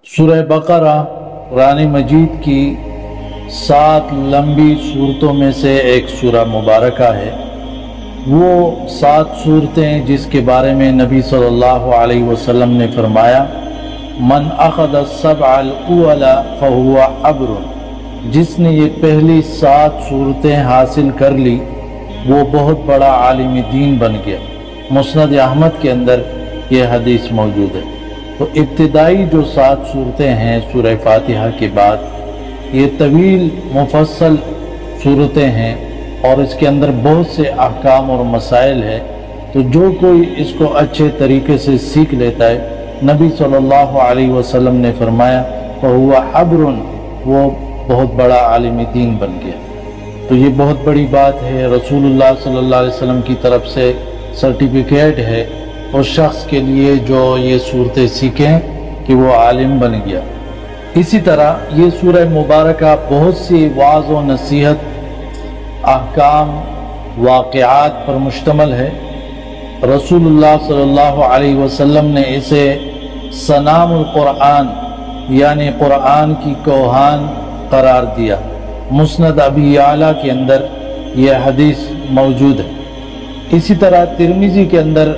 سورہ بقرہ قرآن مجید کی 7 لمبی صورتوں میں سے ایک سورہ مبارکہ ہے۔ وہ 7 صورتیں جس کے بارے میں نبی صلی اللہ علیہ وسلم نے فرمایا من اخذ السبع الاول فهو عبر، جس نے یہ پہلی 7 صورتیں حاصل کر لی وہ بہت بڑا عالم دین بن گیا۔ مسند احمد کے اندر یہ حدیث موجود ہے۔ تو ابتدائی جو 7 صورتیں ہیں سورہ فاتحہ کے بعد، یہ طویل مفصل صورتیں ہیں اور اس کے اندر بہت سے احکام اور مسائل ہیں۔ تو جو کوئی اس کو اچھے طریقے سے سیکھ لیتا ہے، نبی صلی اللہ علیہ وسلم نے فرمایا فَهُوَ حَبْرٌ، وہ بہت بڑا عالم دین بن گیا۔ تو یہ بہت بڑی بات ہے، رسول اللہ صلی اللہ علیہ وسلم کی طرف سے سرٹیفکیٹ ہے اس شخص کے لیے جو یہ صورتیں سیکھیں کہ وہ عالم بن گیا۔ اسی طرح یہ سورہ مبارکہ بہت سی وعظ و نصیحت، احکام، واقعات پر مشتمل ہے۔ رسول اللہ صلی اللہ علیہ وسلم نے اسے سنام القرآن یعنی قرآن کی کوہان قرار دیا۔ مسند ابی اعلیٰ کے اندر یہ حدیث موجود ہے۔ اسی طرح ترمذی کے اندر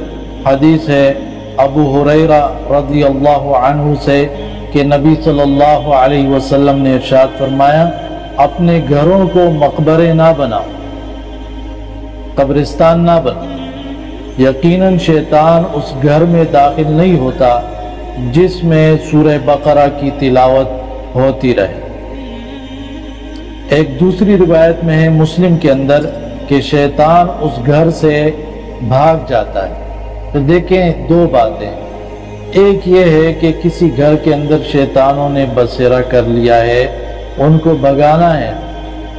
حدیث ہے ابو ہریرہ رضی اللہ عنہ سے کہ نبی صلی اللہ علیہ وسلم نے ارشاد فرمایا اپنے گھروں کو مقبرے نہ بناؤ، قبرستان نہ بناؤ، یقیناً شیطان اس گھر میں داخل نہیں ہوتا جس میں سورہ بقرہ کی تلاوت ہوتی رہے۔ ایک دوسری روایت میں ہے مسلم کے اندر کہ شیطان اس گھر سے بھاگ جاتا ہے۔ تو دیکھیں 2 باتیں، ایک یہ ہے کہ کسی گھر کے اندر شیطانوں نے بسیرا کر لیا ہے، ان کو بھگانا ہے،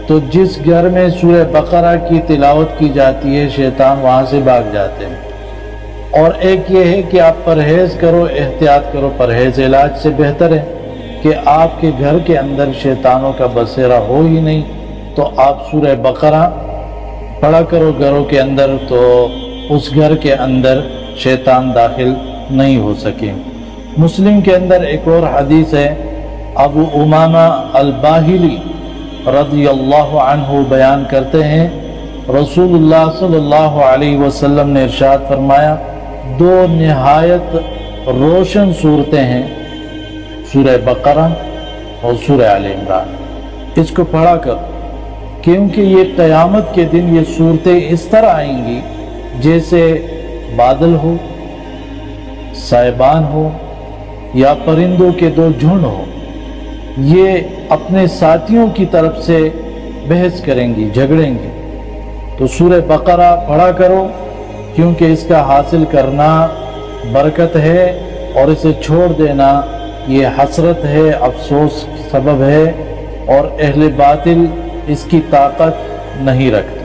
تو جس گھر میں سورہ بقرہ کی تلاوت کی جاتی ہے شیطان وہاں سے بھاگ جاتے ہیں۔ اور ایک یہ ہے کہ آپ پرہیز کرو، احتیاط کرو، پرہیز علاج سے بہتر ہے کہ آپ کے گھر کے اندر شیطانوں کا بسیرا ہو ہی نہیں، تو آپ سورہ بقرہ پڑھا کرو گھروں کے اندر، تو اس گھر کے اندر شیطان داخل نہیں ہو سکے۔ مسلم کے اندر ایک اور حدیث ہے، ابو امامہ الباہلی رضی اللہ عنہ بیان کرتے ہیں رسول اللہ صلی اللہ علیہ وسلم نے ارشاد فرمایا 2 نہایت روشن صورتیں ہیں، سورہ بقرہ اور سورہ آل عمران، اس کو پڑھا کر، کیونکہ یہ قیامت کے دن یہ صورتیں اس طرح آئیں گی جیسے بادل ہو، سائبان ہو یا پرندوں کے 2 جھنڈ ہو، یہ اپنے ساتھیوں کی طرف سے بحث کریں گی، جھگڑیں گے۔ تو سورہ بقرہ پڑھا کرو کیونکہ اس کا حاصل کرنا برکت ہے اور اسے چھوڑ دینا یہ حسرت ہے، افسوس سبب ہے، اور اہل باطل اس کی طاقت نہیں رکھتے۔